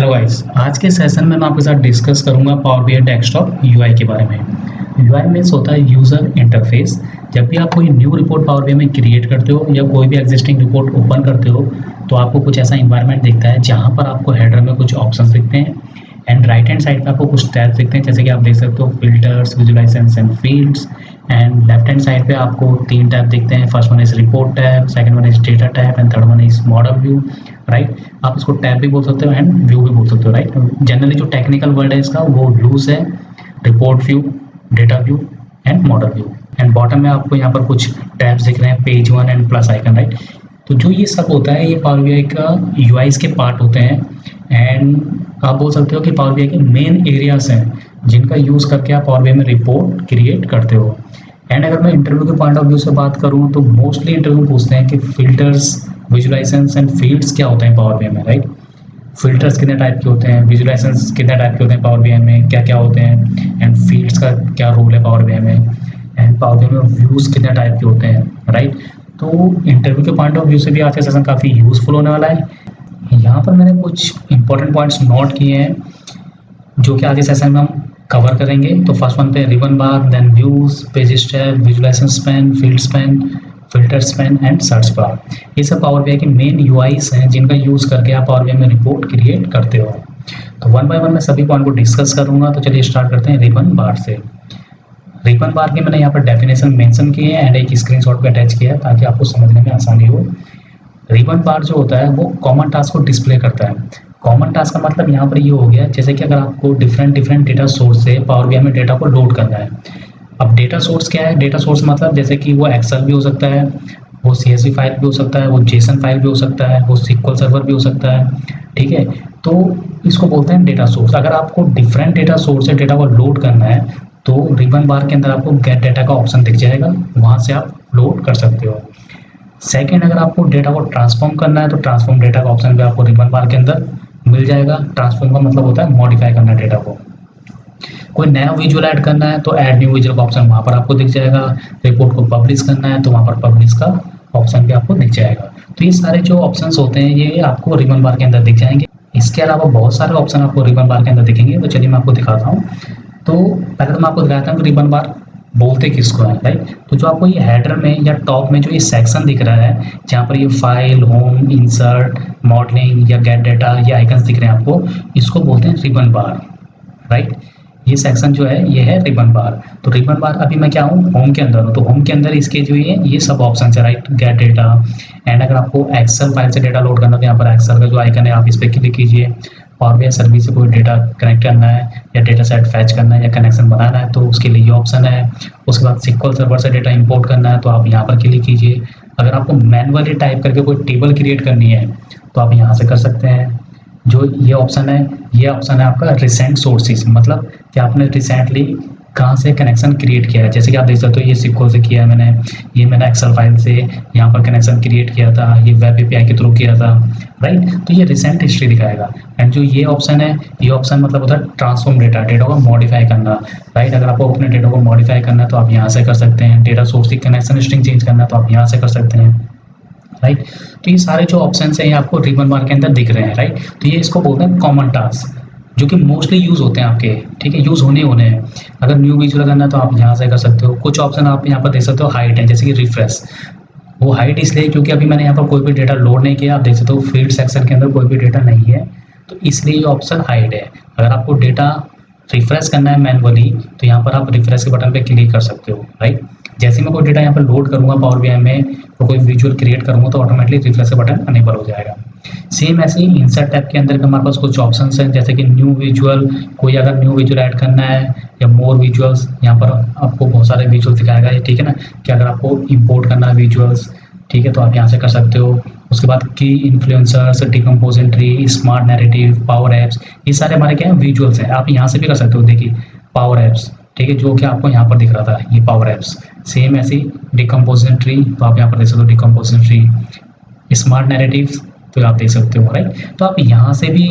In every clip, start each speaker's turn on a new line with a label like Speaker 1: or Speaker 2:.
Speaker 1: Hello guys, आज के session में मैं आपके साथ डिस्कस करूंगा पावर बीआई डेस्कटॉप यूआई के बारे में। यूआई मीन्स होता है यूज़र इंटरफेस। जब भी आप कोई न्यू रिपोर्ट पावर बीआई में क्रिएट करते हो या कोई भी एग्जिस्टिंग रिपोर्ट ओपन करते हो तो आपको कुछ ऐसा इन्वायरमेंट दिखता है जहाँ पर आपको हेडर में कुछ ऑप्शंस दिखते हैं एंड राइट हैंड साइड पे आपको कुछ टैब्स दिखते हैं, जैसे कि आप देख सकते हो filters, visualisations and fields. And left hand side पे आपको 3 टैब दिखते हैं। First one is report tab, second one is data tab and third one is model view. Right, आप इसको टैब भी बोल सकते हो एंड व्यू भी बोल सकते हो। राइट, जनरली जो टेक्निकल वर्ड है इसका वो यूज है report view, data view and model view. And bottom में आपको यहाँ पर कुछ टैब्स दिख रहे हैं, page one and plus icon. Right, तो जो ये सब होता है ये पावर बीआई का यूआईज के पार्ट होते हैं एंड आप बोल सकते हो कि पावर बीआई के मेन एरियाज हैं जिनका यूज़ करके आप पावर बीआई में रिपोर्ट क्रिएट करते हो। एंड अगर मैं इंटरव्यू के पॉइंट ऑफ व्यू से बात करूँ तो मोस्टली इंटरव्यू पूछते हैं कि फिल्टर्स, विजुअलाइजेशंस एंड फील्ड्स क्या होते हैं पावर बीआई में। राइट, फिल्टर्स कितने टाइप के होते हैं, विजुअलाइजेशंस कितने टाइप के होते हैं पावर बीआई में, क्या क्या होते हैं, एंड फील्ड्स का क्या रोल है पावर बीआई में, एंड पावर बीआई में व्यूज़ कितने टाइप के होते हैं। राइट, तो इंटरव्यू के पॉइंट ऑफ व्यू से भी आज का सेशन काफ़ी यूज़फुल होने वाला है। यहाँ पर मैंने कुछ इंपॉर्टेंट पॉइंट्स नोट किए हैं जो कि आज के सेशन में हम कवर करेंगे। तो फर्स्ट वन पे ribbon bar, then views, pages tab, visualisation span, field span, filter span and search bar. ये सब पावर बीआई के मेन यूआईज हैं जिनका यूज़ करके आप पावर बीआई में रिपोर्ट क्रिएट करते हो। तो वन बाय वन मैं सभी पॉइंट को डिस्कस करूंगा। तो चलिए स्टार्ट करते हैं रिबन बार से। रिबन बार के मैंने यहाँ पर डेफिनेशन मेंशन किए हैं एंड एक स्क्रीनशॉट पे अटैच किया है ताकि आपको समझने में आसानी हो। रिबन बार जो होता है वो कॉमन टास्क को डिस्प्ले करता है। कॉमन टास्क का मतलब यहाँ पर ये हो गया जैसे कि अगर आपको डिफरेंट डेटा सोर्स से पावर बीआई में डेटा को लोड करना है। अब डेटा सोर्स क्या है? डेटा सोर्स मतलब जैसे कि वो एक्सेल भी हो सकता है, वो सीएसवी फाइल भी हो सकता है, वो जेसन फाइल भी हो सकता है, वो सिक्वल सर्वर भी हो सकता है। ठीक है, तो इसको बोलते हैं डेटा सोर्स। अगर आपको डिफरेंट डेटा सोर्स से डेटा को लोड करना है तो रिबन बार के अंदर आपको गेट डेटा का ऑप्शन दिख जाएगा, वहाँ से आप लोड कर सकते हो। सेकेंड, अगर आपको डेटा को ट्रांसफॉर्म करना है तो ट्रांसफॉर्म डेटा का ऑप्शन भी आपको रिबन बार के अंदर मिल जाएगा। ट्रांसफॉर्म का मतलब होता है मॉडिफाई करना डेटा को। कोई नया विजुअल ऐड करना है तो ऐड न्यू विजुअल का ऑप्शन वहाँ पर आपको दिख जाएगा। रिपोर्ट को पब्लिश करना है तो वहाँ पर पब्लिश का ऑप्शन भी आपको दिख जाएगा। तो ये सारे जो ऑप्शंस होते हैं ये आपको रिबन बार के अंदर दिख जाएंगे। इसके अलावा बहुत सारे ऑप्शन आपको रिबन बार के अंदर दिखेंगे। तो चलिए मैं आपको दिखाता हूँ। तो पहले तो मैं आपको दिखाता हूँ कि रिबन बार बोलते किसको है। राइट, तो जो आपको ये हेडर में या टॉप में जो ये सेक्शन दिख रहा है जहाँ पर ये फाइल, होम, इंसर्ट, मॉडलिंग या गेट डेटा ये आइकन्स दिख रहे हैं आपको, इसको बोलते हैं रिबन बार। राइट, ये सेक्शन जो है ये है रिबन बार। तो रिबन बार अभी मैं क्या हूँ, होम के अंदर हूँ। तो होम के अंदर इसके जो ये सब ऑप्शन है। राइट, गेट डेटा एंड अगर आपको एक्सेल फाइल से डेटा लोड करना तो यहाँ पर एक्सेल का जो आइकन है आप इस पर क्लिक कीजिए। पावर बीआई सर्विस से कोई डेटा कनेक्ट करना है या डेटा सेट फैच करना है या कनेक्शन बनाना है तो उसके लिए ये ऑप्शन है। उसके बाद सिक्वल सर्वर से डेटा इंपोर्ट करना है तो आप यहाँ पर क्लिक कीजिए। अगर आपको मैनुअली टाइप करके कोई टेबल क्रिएट करनी है तो आप यहाँ से कर सकते हैं। जो ये ऑप्शन है आपका रिसेंट सोर्सेज, मतलब कि आपने रिसेंटली कहाँ से कनेक्शन क्रिएट किया है। जैसे कि आप देख सकते हो ये सिक्वल से किया है मैंने, ये मैंने एक्सेल फाइल से यहाँ पर कनेक्शन क्रिएट किया था, ये वेब एपीआई के थ्रू किया था। राइट, तो ये रिसेंट हिस्ट्री दिखाएगा। एंड जो ये ऑप्शन है, ये ऑप्शन मतलब होता है ट्रांसफॉर्म डेटा को मॉडिफाई करना। राइट, अगर आपको अपने डेटा को मॉडिफाई करना है तो आप यहाँ से कर सकते हैं। डेटा सोर्स की कनेक्शन स्ट्रिंग चेंज करना है तो आप यहाँ से कर सकते हैं। राइट, तो ये सारे जो ऑप्शन है ये आपको रिबन बार के अंदर दिख रहे हैं। राइट, तो ये इसको बोलते हैं कॉमन टास्क जो कि मोस्टली यूज़ होते हैं आपके। ठीक है, यूज़ होने हैं। अगर न्यू विजुअल करना है तो आप यहाँ से कर सकते हो। कुछ ऑप्शन आप यहाँ पर देख सकते हो, हाइड है, जैसे कि रिफ्रेश। वो हाइड इसलिए क्योंकि अभी मैंने यहाँ पर कोई भी डेटा लोड नहीं किया। आप देख सकते हो फील्ड सेक्शन के अंदर कोई भी डेटा नहीं है तो इसलिए ये ऑप्शन हाइड है। अगर आपको डेटा रिफ्रेश करना है मैनुअली तो यहाँ पर आप रिफ्रेश के बटन पे क्लिक कर सकते हो। राइट, जैसे मैं कोई डेटा यहाँ पर लोड करूँगा पावर बीआई में तो कोई विजुअल क्रिएट करूँगा तो ऑटोमेटिकली रिफ्रेश का बटन अनेबल हो जाएगा। सेम ऐसे ही इंसर्ट टैब के अंदर भी हमारे पास कुछ ऑप्शंस हैं, जैसे कि न्यू विजुअल, कोई अगर न्यू विजुअल ऐड करना है या मोर विजुअल्स, यहाँ पर आपको बहुत सारे विजुअल दिखाएगा। ठीक है ना, कि अगर आपको इंपोर्ट करना है विजुअल्स, ठीक है, तो आप यहाँ से कर सकते हो। उसके बाद की इन्फ्लुएंसर्स, डिकम्पोजिटरी, स्मार्ट नैरेटिव, पावर एप्स, ये सारे हमारे क्या है विजुअल्स हैं। आप यहाँ से भी कर सकते हो। देखिए पावर एप्स, ठीक है, जो कि आपको यहाँ पर दिख रहा था ये पावर एप्स। सेम ऐसी डिकम्पोजिटरी, तो आप यहाँ पर देख सकते हो डिकम्पोजिटरी, स्मार्ट नैरेटिव, तो आप देख सकते हो। राइट, तो आप यहाँ से भी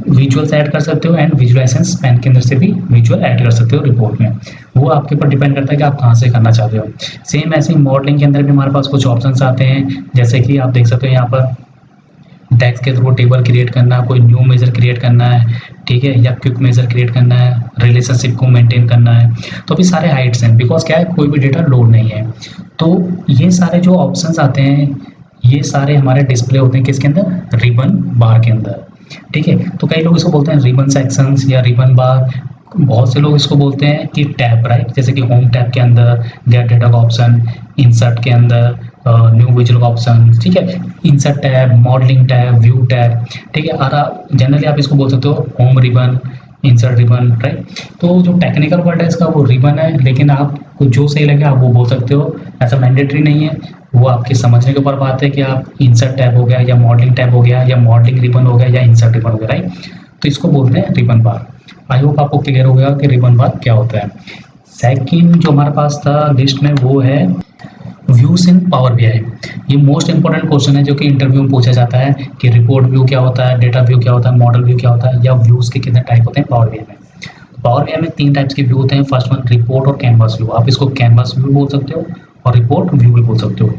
Speaker 1: विजुअल्स ऐड कर सकते हो एंड विजुअलाइजेशन स्पैन के अंदर से भी विजुअल ऐड कर सकते हो रिपोर्ट में। वो आपके ऊपर डिपेंड करता है कि आप कहाँ से करना चाहते हो। सेम ऐसे ही मॉडलिंग के अंदर भी हमारे पास कुछ ऑप्शंस आते हैं, जैसे कि आप देख सकते हो यहाँ पर डेक्स के थ्रू टेबल क्रिएट करना, कोई न्यू मेजर क्रिएट करना है, ठीक है, या क्विक मेजर क्रिएट करना है, रिलेशनशिप को मेंटेन करना है, तो अभी सारे हाइट्स हैं, बिकॉज क्या है कोई भी डेटा लोड नहीं है। तो ये सारे जो ऑप्शंस आते हैं ये सारे हमारे डिस्प्ले होते हैं किसके अंदर, रिबन बार के अंदर, ठीक है। तो कई लोग इसको बोलते हैं रिबन सेक्शंस या रिबन बार, बहुत से लोग इसको बोलते हैं कि टैब, राइट, जैसे कि होम टैब के अंदर गेट डेटा का ऑप्शन, इंसर्ट के अंदर न्यू विजुअल ऑप्शन, ठीक है, insert tab, modelling tab, view tab, ठीक है। और जनरली आप इसको बोल सकते हो home ribbon, insert ribbon, right. तो जो टेक्निकल वर्ड है इसका वो रिबन है, लेकिन आपको जो सही लगे आप वो बोल सकते हो, ऐसा मैंडेटरी नहीं है, वो आपके समझने के ऊपर बात है कि आप इंसर्ट टैब हो गया या मॉडलिंग टैब हो गया या मॉडलिंग रिबन हो गया या इंसर्ट रिबन हो गया, राइट। तो इसको बोलते हैं रिबन बार। आई होप आपको क्लियर हो गया कि रिबन बार क्या होता है। सेकंड जो हमारे पास था लिस्ट में वो है व्यूज इन पावर बीआई। ये मोस्ट इंपॉर्टेंट क्वेश्चन है जो कि इंटरव्यू में पूछा जाता है कि रिपोर्ट व्यू क्या होता है, डेटा व्यू क्या होता है, मॉडल व्यू क्या होता है, या व्यूज के कितने टाइप होते हैं पावर बीआई में। पावर बीआई में 3 टाइप्स के व्यू होते हैं। फर्स्ट वन रिपोर्ट और कैनवास व्यू, आप इसको कैनवास व्यू बोल सकते हो और रिपोर्ट व्यू भी बोल सकते हो।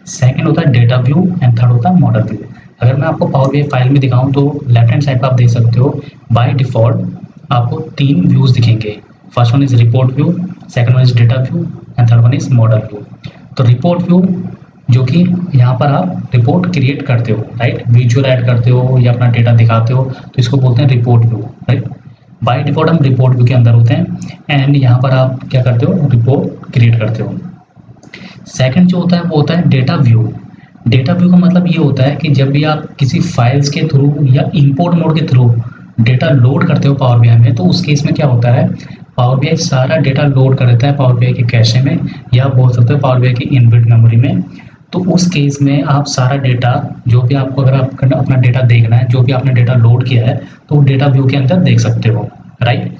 Speaker 1: सेकंड होता है डेटा व्यू एंड थर्ड होता है मॉडल व्यू। अगर मैं आपको पावर बीआई फाइल में दिखाऊं तो लेफ्ट हैंड साइड पर आप देख सकते हो बाय डिफॉल्ट आपको 3 व्यूज दिखेंगे। First one is report view, second one is data view and third one is model view. तो रिपोर्ट व्यू जो कि यहाँ पर आप रिपोर्ट क्रिएट करते हो, राइट, विजुअल ऐड करते हो या अपना डेटा दिखाते हो, तो इसको बोलते हैं report view, right. By default हम रिपोर्ट व्यू के अंदर होते हैं एंड यहाँ पर आप क्या करते हो, रिपोर्ट क्रिएट करते हो। सेकंड जो होता है वो होता है डेटा व्यू। डेटा व्यू का मतलब ये होता है कि जब भी आप किसी फाइल्स के थ्रू या इंपोर्ट मोड के थ्रू डेटा लोड करते हो पावर बीआई में, तो उस केस में क्या होता है, पावर बीआई सारा डेटा लोड कर देता है पावर बीआई के कैशे में, या बोल सकते हो पावर बीआई की इनबिल्ट मेमोरी में। तो उस केस में आप सारा डेटा जो भी आपको, अगर आप अपना डेटा देखना है, जो भी आपने डेटा लोड किया है, तो डेटा व्यू के अंदर देख सकते हो, राइट।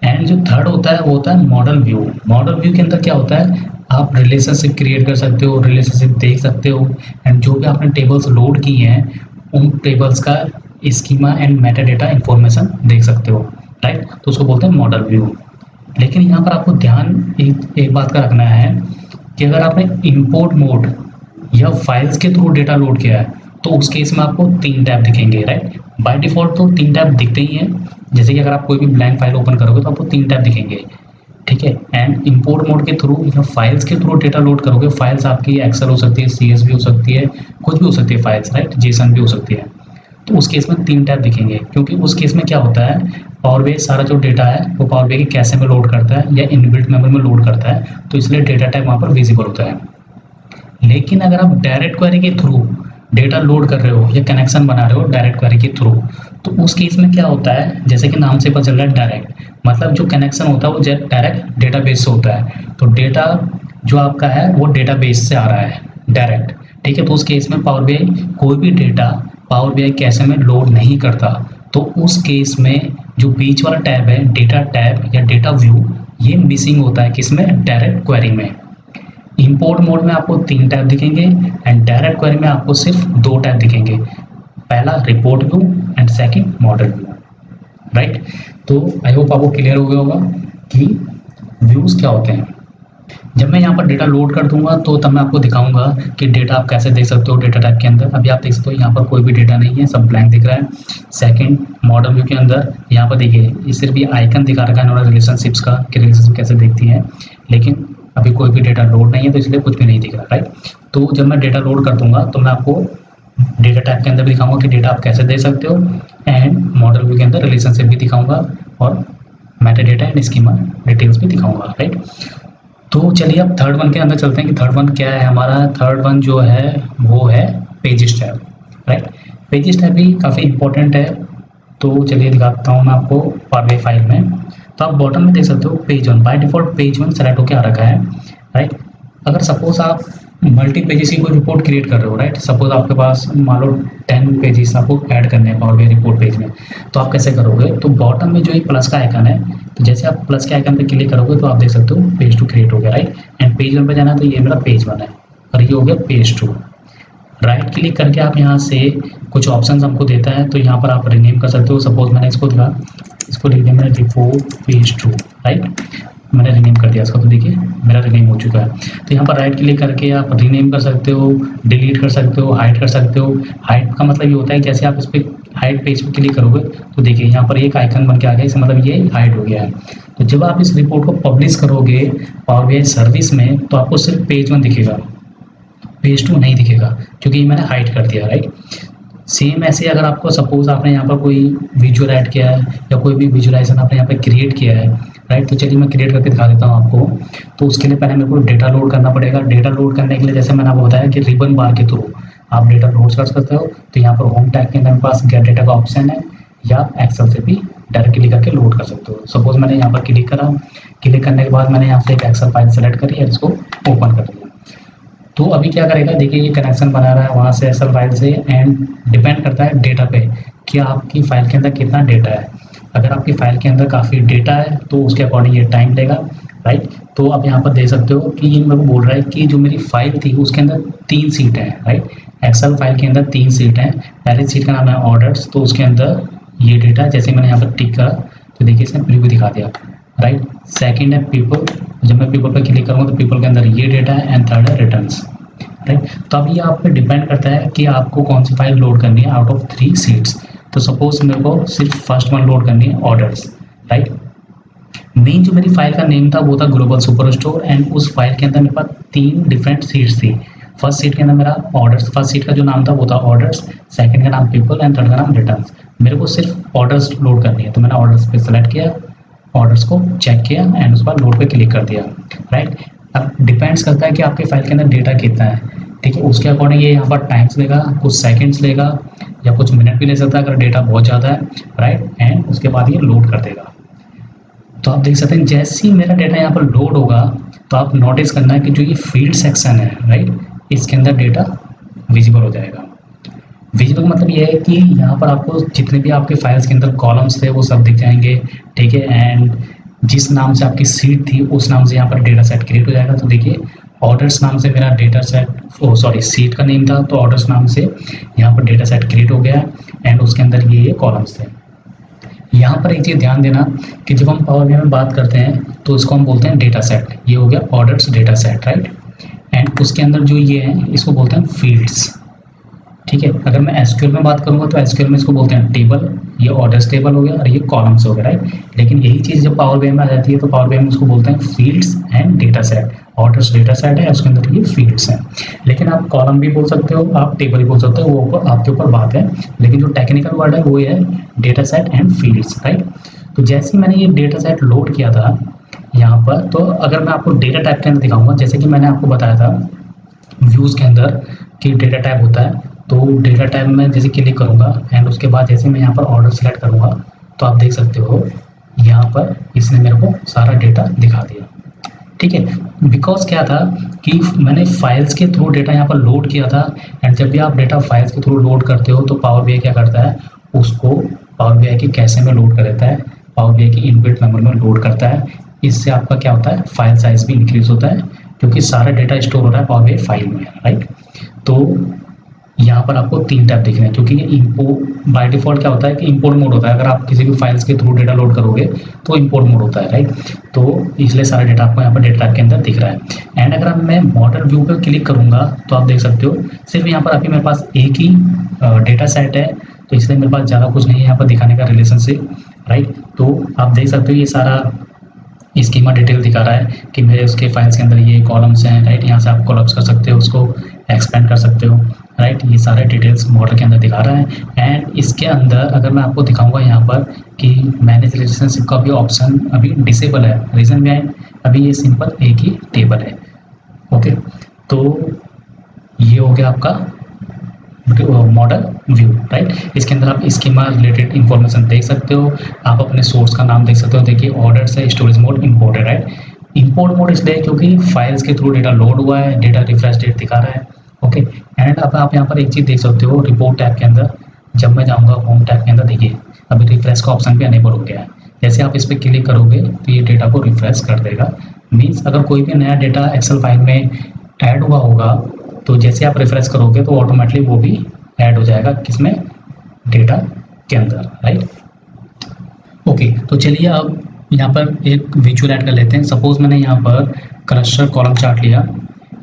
Speaker 1: एंड जो थर्ड होता है वो होता है मॉडल व्यू। मॉडल व्यू के अंदर क्या होता है, आप रिलेशनशिप क्रिएट कर सकते हो, रिलेशनशिप देख सकते हो, एंड जो भी आपने टेबल्स लोड किए हैं उन टेबल्स का schema and Meta data information देख सकते हो, राइट। तो उसको बोलते हैं मॉडल व्यू। लेकिन यहाँ पर आपको ध्यान एक बात का रखना है कि अगर आपने इंपोर्ट मोड या फाइल्स के थ्रू डेटा लोड किया है तो उस केस में आपको 3 टैब दिखेंगे, राइट। बाय डिफॉल्ट तो 3 टैब दिखते ही हैं, जैसे कि अगर आप कोई भी ब्लैंक फाइल ओपन करोगे तो आपको 3 टैब दिखेंगे, ठीक है। एंड इंपोर्ट मोड के थ्रू या फाइल्स के थ्रू डेटा लोड करोगे, फाइल्स आपकी एक्सेल हो सकती है, CSV हो सकती है, कुछ भी हो सकती है फाइल्स, राइट, जेसन भी हो सकती है। तो उस केस में 3 टैब दिखेंगे, क्योंकि उस केस में क्या होता है, पावर बीआई सारा जो डेटा है वो पावर बीआई के कैशे में लोड करता है या इनबिल्ट मेमोरी में लोड करता है, तो इसलिए डेटा टाइप वहाँ पर विजिबल होता है। लेकिन अगर आप डायरेक्ट क्वेरी के थ्रू डेटा लोड कर रहे हो या कनेक्शन बना रहे हो डायरेक्ट क्वेरी के थ्रू, तो उस केस में क्या होता है, जैसे कि नाम से पता चल रहा है डायरेक्ट, मतलब जो कनेक्शन होता है वो डायरेक्ट डेटाबेस से होता है। तो डेटा जो आपका है वो डेटाबेस से आ रहा है डायरेक्ट, ठीक है। तो उस केस में पावर बीआई कोई भी डेटा पावर बीआई कैशे में लोड नहीं करता। तो उस केस में जो बीच वाला टैब है डेटा टैब या डेटा व्यू, ये मिसिंग होता है किसमें, डायरेक्ट क्वेरी में। इंपोर्ट मोड में आपको 3 टैब दिखेंगे एंड डायरेक्ट क्वेरी में आपको सिर्फ 2 टैब दिखेंगे, पहला report view and second model view, right. तो आई होप आपको क्लियर हो गया होगा कि व्यूज क्या होते हैं। जब मैं यहाँ पर डेटा लोड कर दूंगा तो तब मैं आपको दिखाऊंगा कि डेटा आप कैसे देख सकते हो डेटा टाइप के अंदर। अभी आप देख सकते हो यहाँ पर कोई भी डेटा नहीं है, सब ब्लैंक दिख रहा है। सेकंड मॉडल व्यू के अंदर यहाँ पर देखिए ये सिर्फ ये आइकन दिखा रखा है इन्होंने रिलेशनशिप्स का, कि रिलेशनशिप कैसे देखती है, लेकिन अभी कोई भी डेटा लोड नहीं है तो इसलिए कुछ भी नहीं दिख रहा, राइट। तो जब मैं डेटा लोड कर दूंगा तो मैं आपको डेटा टाइप के अंदर भी दिखाऊंगा कि डेटा आप कैसे दे सकते हो, एंड मॉडल व्यू के अंदर रिलेशनशिप भी दिखाऊंगा और Meta data and schema details भी दिखाऊंगा, राइट। तो चलिए अब थर्ड वन के अंदर चलते हैं कि थर्ड वन क्या है हमारा। थर्ड वन जो है वो है pages tab, right. Pages tab भी काफ़ी इंपॉर्टेंट है, तो चलिए दिखाता हूँ मैं आपको पावर बीआई फाइल में। तो आप बॉटम में देख सकते हो page 1, by default page 1 select होकर आ रखा है, राइट। अगर सपोज आप मल्टी पेजेस की कोई रिपोर्ट क्रिएट कर रहे हो, राइट, सपोज आपके पास मान लो 10 पेजेस आपको ऐड करने हैं पावर बीआई रिपोर्ट पेज में, तो आप कैसे करोगे, तो बॉटम में जो एक प्लस का आइकन है, तो जैसे आप प्लस के आइकन पे क्लिक करोगे तो आप देख सकते हो पेज 2 क्रिएट हो गया, राइट। एंड पेज 1 पे जाना है तो ये मेरा पेज 1 है और ये हो गया पेज 2। राइट क्लिक करके आप यहाँ से कुछ ऑप्शन हमको देता है, तो यहाँ पर आप रीनेम कर सकते हो। सपोज मैंने इसको लिख दिया मैंने रिपोर्ट पेज 2, राइट। मैंने रीनेम कर दिया इसको, तो देखिए मेरा रीनेम हो चुका है। तो यहाँ पर राइट क्लिक करके आप रीनेम कर सकते हो, डिलीट कर सकते हो, हाइड कर सकते हो। हाइड का मतलब ये होता है जैसे आप इस पर हाइड पेज पे क्लिक करोगे तो देखिए यहाँ पर एक आइकन बन के आ गया, इसका मतलब ये हाइड हो गया है। तो जब आप इस रिपोर्ट को पब्लिश करोगे पावर बीआई सर्विस में तो आपको सिर्फ पेज 1 दिखेगा, पेज 2 नहीं दिखेगा, क्योंकि ये मैंने हाइड कर दिया, राइट। सेम ऐसे अगर आपको सपोज आपने यहाँ पर कोई विजुअल ऐड किया है या कोई भी विजुअलाइजेशन आपने यहाँ पर क्रिएट किया है, राइट। तो चलिए मैं क्रिएट करके दिखा देता हूँ आपको। तो उसके लिए पहले मेरे को डेटा लोड करना पड़ेगा। डेटा लोड करने के लिए जैसे मैंने आपको बताया कि रिबन बार के थ्रू आप डेटा लोड कर सकते हो। तो यहाँ पर होम टैग के अंदर मेरे पास गेट डेटा का ऑप्शन है, या एक्सेल से भी डायरेक्ट क्लिक करके लोड कर सकते हो। सपोज मैंने यहाँ पर क्लिक करा, क्लिक करने के बाद मैंने यहाँ से एक एक्सेल फाइल सेलेक्ट करी और इसको ओपन कर लिया। तो अभी क्या करेगा, देखिए ये कनेक्शन बना रहा है वहाँ से एक्सेल फाइल से, एंड डिपेंड करता है डेटा पे कि आपकी फाइल के अंदर कितना डेटा है। अगर आपकी फाइल के अंदर काफ़ी डेटा है तो उसके अकॉर्डिंग ये टाइम लेगा, राइट। तो आप यहाँ पर देख सकते हो कि ये मेरे को बोल रहा है कि जो मेरी फाइल थी उसके अंदर 3 सीट हैं, राइट। एक्सेल फाइल के अंदर 3 सीट हैं। पहली सीट का नाम है ऑर्डर्स, तो उसके अंदर ये डेटा जैसे मैंने यहाँ पर टिक करा तो देखिए इसने प्रीव्यू दिखा दिया, राइट। सेकंड है पीपल, जब मैं पीपल पर क्लिक करूँगा तो पीपल के अंदर ये डेटा है, एंड थर्ड है रिटर्न्स, राइट। तो अब ये आप पे डिपेंड करता है कि आपको कौन सी फाइल लोड करनी है आउट ऑफ 3 सीट्स। तो सपोज मेरे को सिर्फ फर्स्ट वन लोड करनी है ऑर्डर्स, राइट। मेन जो मेरी फाइल का नेम था वो था ग्लोबल सुपर स्टोर, एंड उस फाइल के अंदर मेरे पास 3 डिफरेंट सीट्स थी। फर्स्ट सीट के अंदर मेरा ऑर्डर्स, फर्स्ट सीट का जो नाम था वो था ऑर्डर्स, सेकंड का नाम पीपल, एंड थर्ड का नाम रिटर्न्स। मेरे को सिर्फ ऑर्डर्स लोड करनी है, तो मैंने ऑर्डर्स पे सेलेक्ट किया, ऑर्डर्स को चेक किया एंड उस पर लोड पे क्लिक कर दिया, राइट। अब डिपेंड्स करता है कि आपके फाइल के अंदर डेटा कितना है, ठीक है। उसके अकॉर्डिंग ये यहाँ पर टाइम्स लेगा, कुछ सेकंड्स लेगा या कुछ मिनट भी ले सकता है अगर डेटा बहुत ज़्यादा है, राइट। एंड उसके बाद ये लोड कर देगा। तो आप देख सकते हैं जैसे ही मेरा डेटा यहाँ पर लोड होगा तो आप नोटिस करना है कि जो ये फील्ड सेक्शन है, राइट, इसके अंदर डेटा विजिबल हो जाएगा। विजिबल मतलब ये है कि यहाँ पर आपको जितने भी आपके फाइल्स के अंदर कॉलम्स थे वो सब दिख जाएंगे, ठीक है। एंड जिस नाम से आपकी सीट थी उस नाम से यहाँ पर डेटा सेट क्रिएट हो जाएगा। तो देखिए ऑर्डर्स नाम से मेरा डेटा सेट, सीट का नेम था तो ऑर्डर्स नाम से यहाँ पर डेटा सेट क्रिएट हो गया, एंड उसके अंदर ये कॉलम्स थे। यहाँ पर एक चीज़ ध्यान देना कि जब हम पावर बीआई में बात करते हैं तो इसको हम बोलते हैं डेटा सेट। ये हो गया orders data set, right. And उसके अंदर जो ये है इसको बोलते हैं फील्ड्स, ठीक है। अगर मैं एसक्यूएल में बात करूंगा तो एसक्यूएल में इसको बोलते हैं टेबल, ये ऑर्डर्स टेबल हो गया और ये कॉलम्स हो गया, राइट। लेकिन यही चीज़ जब पावर बीआई में आ जाती है तो पावर बीआई में उसको बोलते हैं fields and data set. Orders data set है, उसके अंदर ये फील्ड्स हैं। लेकिन आप कॉलम भी बोल सकते हो, आप टेबल भी बोल सकते हो, वो आपके ऊपर बात है। लेकिन जो टेक्निकल वर्ड है वो है data set and fields, right. तो जैसे ही मैंने ये डेटा सेट लोड किया था यहाँ पर, तो अगर मैं आपको डेटा टाइप के अंदर दिखाऊंगा, जैसे कि मैंने आपको बताया था व्यूज़ के अंदर कि डेटा टाइप होता है, तो डेटा टाइप में जैसे क्लिक करूँगा एंड उसके बाद जैसे मैं यहाँ पर ऑर्डर सेलेक्ट करूँगा तो आप देख सकते हो यहाँ पर इसने मेरे को सारा डेटा दिखा दिया, ठीक है। बिकॉज क्या था कि मैंने फाइल्स के थ्रू डेटा यहाँ पर लोड किया था, एंड जब भी आप डेटा फाइल्स के थ्रू लोड करते हो तो पावर बीआई क्या करता है, उसको पावर बीआई के कैशे में लोड कर देता है, पावर बीआई की इनबिल्ट मेमोरी में लोड करता है। इससे आपका क्या होता है, फाइल साइज भी इंक्रीज होता है क्योंकि सारा डेटा स्टोर हो रहा है पावर बीआई फाइल में, राइट। तो यहाँ पर आपको 3 टैब दिख रहे हैं क्योंकि ये इंपोर्ट बाय डिफॉल्ट क्या होता है कि इंपोर्ट मोड होता है। अगर आप किसी भी फाइल्स के थ्रू डेटा लोड करोगे तो इंपोर्ट मोड होता है, राइट। तो इसलिए सारा डेटा आपको यहाँ पर डेटा टैब के अंदर दिख रहा है। एंड अगर मैं मॉडल व्यू पर क्लिक करूँगा तो आप देख सकते हो सिर्फ यहाँ पर अभी मेरे पास एक ही डेटा सेट है, तो इसलिए मेरे पास ज़्यादा कुछ नहीं है यहाँ पर दिखाने का रिलेशनशिप, राइट। तो आप देख सकते हो ये सारा स्कीमा डिटेल दिखा रहा है कि मेरे उसके फाइल्स के अंदर ये कॉलम्स हैं, राइट। यहाँ से आप कोलैप्स कर सकते हो, उसको एक्सपेंड कर सकते हो, राइट। ये सारे डिटेल्स मॉडल के अंदर दिखा रहा है। एंड इसके अंदर अगर मैं आपको दिखाऊंगा यहाँ पर कि मैनेज रिलेशनशिप का भी ऑप्शन अभी डिसेबल है, रीजन क्या है, अभी ये सिंपल एक ही टेबल है, ओके। तो ये हो गया आपका मॉडल व्यू, राइट। इसके अंदर आप स्कीमा रिलेटेड इंफॉर्मेशन देख सकते हो, आप अपने सोर्स का नाम देख सकते हो। देखिए ऑर्डर से स्टोरेज मोड इंपोर्ट है, राइट। इंपोर्ट मोड इसलिए क्योंकि फाइल्स के थ्रू डेटा लोड हुआ है, डेटा रिफ्रेश डेट दिखा रहा है, ओके। एंड अब आप यहाँ पर एक चीज़ देख सकते हो रिपोर्ट टैब के अंदर, जब मैं जाऊँगा होम टैब के अंदर, देखिए अभी रिफ्रेश का ऑप्शन भी अनेबल हो गया है। जैसे आप इस पर क्लिक करोगे तो ये डेटा को रिफ्रेश कर देगा। मीन्स अगर कोई भी नया डेटा एक्सेल फाइल में ऐड हुआ होगा तो जैसे आप रिफ्रेश करोगे तो ऑटोमेटिकली वो भी ऐड हो जाएगा किसमें, डेटा के अंदर, राइट। ओके, तो चलिए अब यहाँ पर एक विजुअल ऐड कर लेते हैं। सपोज मैंने यहाँ पर क्लस्टर कॉलम चार्ट लिया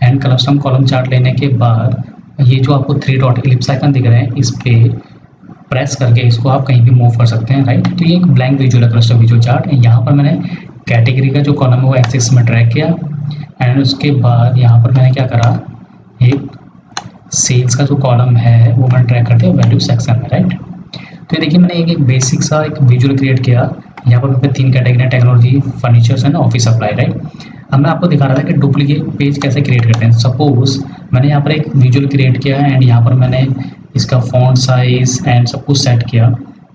Speaker 1: एंड क्लस्टर कॉलम चार्ट लेने के बाद ये जो आपको 3 डॉट इलिप्स आइकन दिख रहे हैं, इस पे प्रेस करके इसको आप कहीं भी मूव कर सकते हैं, राइट। तो ये एक ब्लैंक विजुअल है, क्लस्टर विजुअल चार्ट। यहाँ पर मैंने कैटेगरी का जो कॉलम है वो एक्सिस में ड्रैग किया एंड उसके बाद यहाँ पर मैंने क्या करा, एक सेल्स का जो कॉलम है वो मैंने ड्रैग कर दिया वैल्यू सेक्शन में, राइट। तो ये देखिए मैंने एक बेसिक सा एक विजुअल क्रिएट किया। यहाँ पर 3 कैटेगरी है, technology, furnitures and office supply, right. अब मैं आपको दिखा रहा था कि डुप्लीकेट पेज कैसे क्रिएट करते हैं। सपोज मैंने यहाँ पर एक विजुअल क्रिएट किया एंड यहाँ पर मैंने इसका फॉन्ट साइज एंड सब कुछ सेट किया,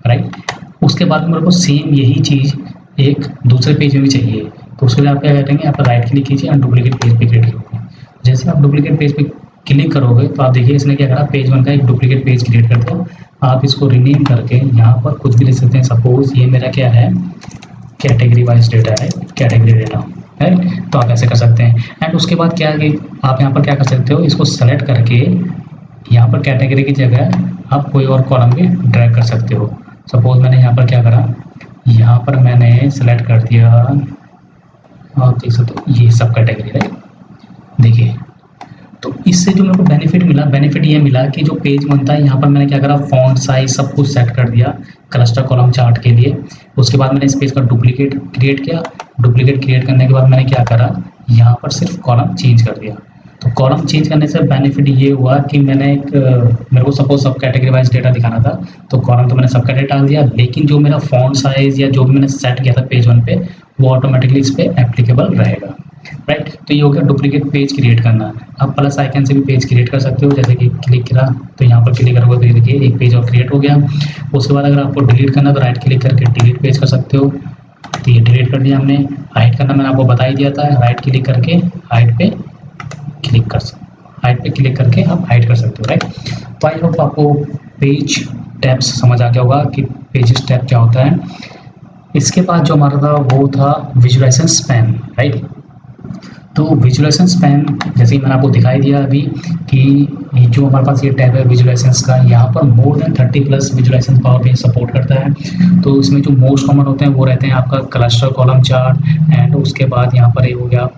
Speaker 1: राइट। उसके बाद मेरे को सेम यही चीज़ एक दूसरे पेज में भी चाहिए, तो उसके लिए आप क्या करेंगे, यहाँ पर राइट क्लिक कीजिए एंड डुप्लीकेट पेज पे क्रिएट कीजिए। जैसे आप डुप्लीकेट पेज पे क्लिक करोगे तो आप देखिए इसने क्या करा, पेज 1 का एक डुप्लीकेट पेज क्रिएट कर दिया। आप इसको रिनेम करके यहाँ पर कुछ भी लिख सकते हैं। सपोज ये मेरा क्या है, कैटेगरी वाइज डेटा है, कैटेगरी डेटा, राइट। तो आप ऐसे कर सकते हैं। एंड उसके बाद क्या है कि आप यहाँ पर क्या कर सकते हो, इसको सेलेक्ट करके यहाँ पर कैटेगरी की जगह आप कोई और कॉलम भी ड्रैग कर सकते हो। सपोज मैंने यहाँ पर क्या करा, यहाँ पर मैंने सेलेक्ट कर दिया, आप देख सकते हो ये सब कैटेगरी, राइट। देखिए तो इससे जो मेरे को बेनिफिट ये मिला कि जो पेज बनता है यहाँ पर मैंने क्या करा, फॉन्ट साइज सब कुछ सेट कर दिया क्लस्टर कॉलम चार्ट के लिए। उसके बाद मैंने इस पेज का डुप्लीकेट क्रिएट किया। डुप्लीकेट क्रिएट करने के बाद मैंने क्या करा, यहाँ पर सिर्फ कॉलम चेंज कर दिया। तो कॉलम चेंज करने से बेनिफिट ये हुआ कि मैंने मेरे को सपोज सब कैटेगरी वाइज डेटा दिखाना था, तो कॉलम तो मैंने सबका डेटा डाल दिया, लेकिन जो मेरा फॉन्ट साइज या जो भी मैंने सेट किया था पेज 1 पे वो ऑटोमेटिकली इस पर एप्लीकेबल रहेगा, राइट। तो ये हो गया डुप्लीकेट पेज क्रिएट करना। आप प्लस आइकन से भी पेज क्रिएट कर सकते हो, जैसे कि क्लिक करा तो यहाँ पर क्लिक करोगे तो देखिए एक पेज और क्रिएट हो गया। उसके बाद अगर आपको डिलीट करना तो राइट क्लिक करके डिलीट पेज कर सकते हो। तो ये डिलीट कर दिया हमने। हाइड करना मैंने आपको बता ही दिया था, राइट क्लिक करके हाइड पे क्लिक कर सकते, हाइड पे क्लिक करके आप हाइड कर सकते हो, राइट। तो आई होप आपको पेज टैब्स समझ आ गया होगा कि पेजेस टैब क्या होता है। इसके बाद जो हमारा था वो था विजुअलाइजेशन स्पैन, राइट। तो विजुअलाइजेशन स्पैन जैसे ही मैंने आपको दिखाई दिया अभी कि ये जो हमारे पास ये टैब है विजुअलाइजेशन का, यहाँ पर more than 30+ visualisation PowerPoint support करता है। तो इसमें जो मोस्ट कॉमन होते हैं वो रहते हैं आपका क्लस्टर कॉलम चार्ट एंड उसके बाद यहाँ पर ये हो गया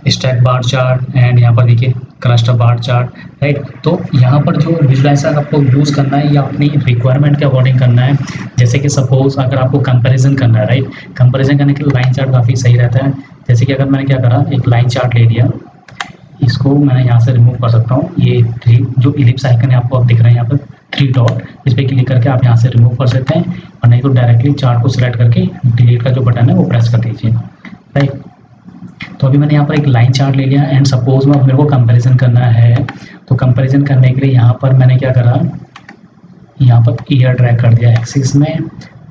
Speaker 1: स्टैक बार चार्ट एंड यहाँ पर देखिए क्लस्टर बार चार्ट, राइट। तो यहाँ पर जो विजुअलाइजेशन आपको यूज़ करना है या अपनी रिक्वायरमेंट के अकॉर्डिंग करना है। जैसे कि सपोज अगर आपको कंपैरिजन करना है, राइट, कंपैरिजन करने के लिए लाइन चार्ट काफ़ी सही रहता है। जैसे कि अगर मैंने क्या करा, एक लाइन चार्ट ले लिया, इसको मैंने यहाँ से रिमूव कर सकता हूँ। ये 3 जो इलिप्स आइकन है आपको आप दिख रहे हैं यहाँ पर 3 डॉट, इस पर क्लिक करके आप यहाँ से रिमूव कर सकते हैं, और नहीं तो डायरेक्टली चार्ट को सिलेक्ट करके डिलीट का जो बटन है वो प्रेस कर दीजिए, राइट। तो अभी मैंने यहाँ पर एक लाइन चार्ट ले लिया एंड सपोज में मेरे को कंपैरिजन करना है। तो कंपैरिजन करने के लिए यहाँ पर मैंने क्या करा, यहाँ पर ईयर ड्रैग कर दिया एक्सिस में,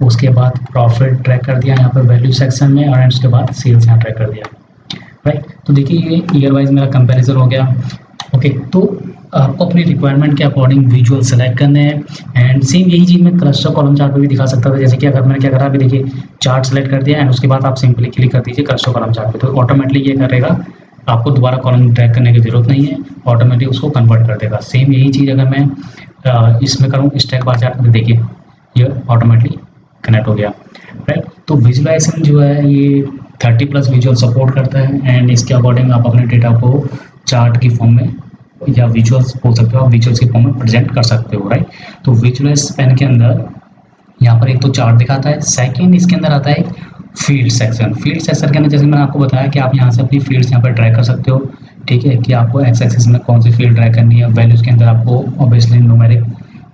Speaker 1: उसके बाद प्रॉफिट ड्रैग कर दिया यहाँ पर वैल्यू सेक्शन में, और उसके बाद सेल्स यहाँ ड्रैग कर दिया, राइट। तो देखिए ये ईयर वाइज मेरा कंपैरिजन हो गया। ओके, तो आपको अपनी रिक्वायरमेंट के अकॉर्डिंग विजुअल सेलेक्ट करने हैं एंड सेम यही चीज़ मैं क्लस्टर कॉलम चार्ट पे भी दिखा सकता था। जैसे कि अगर मैंने क्या करा, अभी देखिए चार्ट सेलेक्ट कर दिया एंड उसके बाद आप सिंपली क्लिक कर दीजिए क्लस्टर कॉलम चार्ट पे, तो ऑटोमेटिकली ये करेगा, आपको दोबारा कॉलम ड्रैग करने की जरूरत नहीं है, ऑटोमेटिक उसको कन्वर्ट कर देगा। सेम यही चीज़ अगर मैं इसमें करूँ स्टैक बार चार्ट में, देखिए ये ऑटोमेटिकली कनेक्ट हो गया, राइट। तो विजुअलाइजेशन जो है ये 30+ विजुअल सपोर्ट करता है एंड इसके अकॉर्डिंग आप अपने डेटा को चार्ट की फॉर्म में या विजुअल्स बोल सकते हो, आप विजुअल्स की फॉर्म में प्रेजेंट कर सकते हो, राइट। तो विजुअलाइज स्पैन के अंदर यहाँ पर एक तो चार्ट दिखाता है, सेकंड इसके अंदर आता है फील्ड सेक्शन। फील्ड सेक्शन के अंदर जैसे मैंने आपको बताया कि आप यहाँ से अपनी फील्ड्स यहाँ पर ड्रैग कर सकते हो, ठीक है, कि आपको एक्स एक्सिस में कौन सी फील्ड ड्रैग करनी है। वैल्यूज़ के अंदर आपको ऑब्वियसली न्यूमेरिक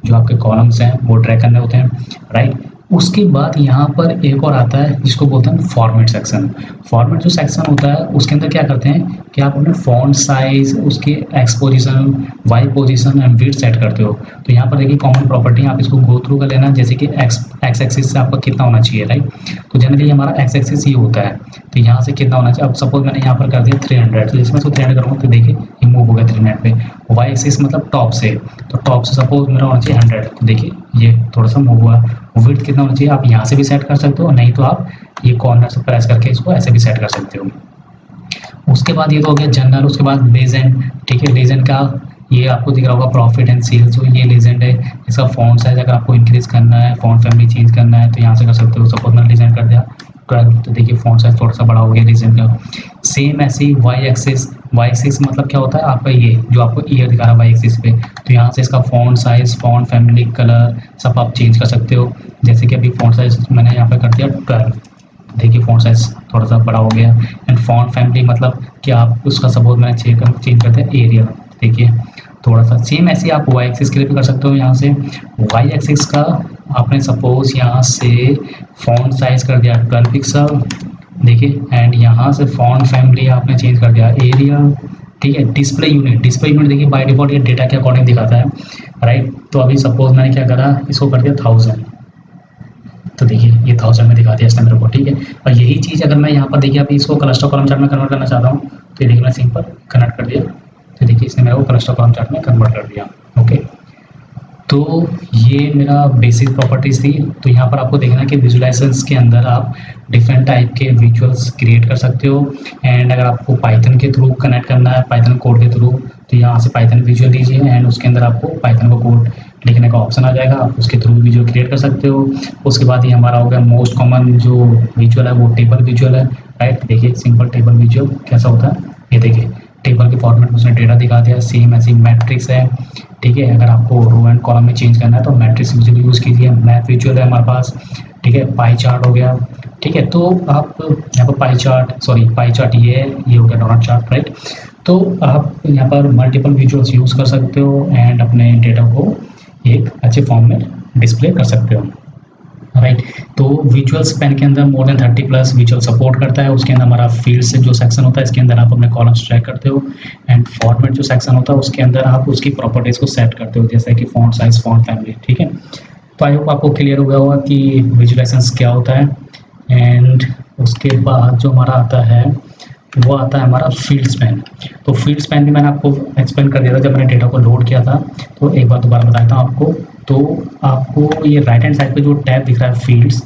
Speaker 1: जो आपके कॉलम्स हैं वो ड्रैग करने होते हैं, राइट। उसके बाद यहाँ पर एक और आता है जिसको बोलते हैं फॉर्मेट सेक्शन। फॉर्मेट जो सेक्शन होता है उसके अंदर क्या करते हैं कि आप अपने फॉन्ट साइज, उसके x position, y position and width set करते हो। तो यहाँ पर देखिए कॉमन प्रॉपर्टी, आप इसको गो थ्रू कर लेना, जैसे कि एक्स एक्सिस से आपका कितना होना चाहिए, राइट। तो जनरली हमारा एक्स एक्सिस ही होता है, तो यहाँ से कितना होना चाहिए। अब सपोज मैंने यहाँ पर कर दिया 300, तो इसमें से 300 करूँगा तो देखिए ये मूव हो गया 300 पे। वाई एक्सिस मतलब टॉप से, तो टॉप से सपोज मेरा होना चाहिए 100, तो देखिए ये थोड़ा सा मूव हुआ। विड्थ कितना होना चाहिए आप यहाँ से भी सेट कर सकते हो, नहीं तो आप ये कॉर्नर से प्रेस करके इसको ऐसे भी सेट कर सकते हो। उसके बाद ये तो हो गया जनरल। उसके बाद लेजेंड, ठीक है, लेजेंड का ये आपको दिख रहा होगा प्रॉफिट एंड सेल्स, जो ये लेजेंड है। इसका फॉन्ट साइज अगर आपको इंक्रीज करना है, फॉन्ट फैमिली चेंज करना है तो यहाँ से कर सकते हो। सपोज मैंने लेजेंड कर दिया 12। तो देखिए फ़ॉन्ट साइज़ थोड़ा सा बड़ा हो गया रीजन का। सेम ऐसे ही वाई एक्सिस मतलब क्या होता है आपका, ये जो आपको ईयर दिखा रहा है वाई एक्सिस पे, तो यहाँ से इसका font size, font family, colour सब आप चेंज कर सकते हो। जैसे कि अभी फ़ॉन्ट साइज़ मैंने यहाँ पे कर दिया 12। देखिए फ़ॉन्ट साइज़ थोड़ा सा बड़ा हो गया। एंड फ़ॉन्ट फैमिली मतलब कि आप उसका सपोज मैंने चेंज करते हैं एरिया, देखिए थोड़ा सा सेम ऐसे आप वाई एक्सिस के लिए भी कर सकते हो। यहाँ से वाई एक्सिस का आपने सपोज यहाँ से फ़ॉन्ट साइज़ कर दिया 12 पिक्सल, देखिए, एंड यहाँ से फ़ॉन्ट फैमिली आपने चेंज कर दिया एरिया, ठीक है। डिस्प्ले यूनिट देखिए बाय डिफ़ॉल्ट ये डेटा के अकॉर्डिंग दिखाता है, राइट। तो अभी सपोज मैंने क्या करा, इसको कर दिया 1000, तो देखिए ये 1000 में दिखा दिया इसने मेरे को, ठीक है। और यही चीज़ अगर मैं यहाँ पर देखिए अभी इसको क्लस्टर कॉलम चार्ट में कन्वर्ट करना चाहता हूँ, तो ये देखिए मैं सिंपल कन्वर्ट कर दिया, तो देखिए इसने मेरे को क्लस्टर कॉलम चार्ट में कन्वर्ट कर दिया। ओके, तो ये मेरा बेसिक प्रॉपर्टीज़ थी। तो यहाँ पर आपको देखना है कि विजुलाइजेशंस के अंदर आप डिफरेंट टाइप के विजुअल्स क्रिएट कर सकते हो। एंड अगर आपको पाइथन के थ्रू कनेक्ट करना है, पाइथन कोड के थ्रू, तो यहाँ से पाइथन विजुअल दीजिए एंड उसके अंदर आपको पाइथन का कोड लिखने का ऑप्शन आ जाएगा, आप उसके थ्रू विजुअल क्रिएट कर सकते हो। उसके बाद ये हमारा हो गया मोस्ट कॉमन जो विजुअल है वो टेबल विजुअल है, राइट। देखिए सिंपल टेबल विजुअल कैसा होता है, ये देखिए टेबल के फॉर्मेट में उसने डेटा दिखा दिया। सेम ऐसी मैट्रिक्स है, ठीक है। अगर आपको रो एंड कॉलम में चेंज करना है तो मैट्रिक्स विजुअल यूज़ कीजिए। मैथ विजुअल है हमारे पास, ठीक है। पाई चार्ट हो गया, ठीक है। तो आप यहाँ पर पाई चार्ट ये हो गया डोनट चार्ट, राइट। तो आप यहाँ पर मल्टीपल विजुअल्स यूज़ कर सकते हो एंड अपने डेटा को एक अच्छे फॉर्म में डिस्प्ले कर सकते हो, राइट। तो विजुअल्स पेन के अंदर मोर देन 30+ विजुअल सपोर्ट करता है। उसके अंदर हमारा फील्ड से जो सेक्शन होता है, इसके अंदर आप अपने कॉलम्स ट्रैक करते हो। एंड फॉर्मेट जो सेक्शन होता है उसके अंदर आप उसकी प्रॉपर्टीज़ को सेट करते हो, जैसे कि फॉन्ट साइज, फॉन्ट फैमिली, ठीक है। तो आई होप आपको क्लियर हो गया होगा कि विजुअलाइजेशंस क्या होता है। एंड उसके बाद जो हमारा आता है वो आता है हमारा फील्ड स्पैन। तो फील्ड स्पैन भी मैंने आपको एक्सप्लेन कर दिया था जब मैंने डेटा को लोड किया था, तो एक बार दोबारा बताता हूँ आपको। तो आपको ये राइट हैंड साइड पे जो टैब दिख रहा है फील्ड्स,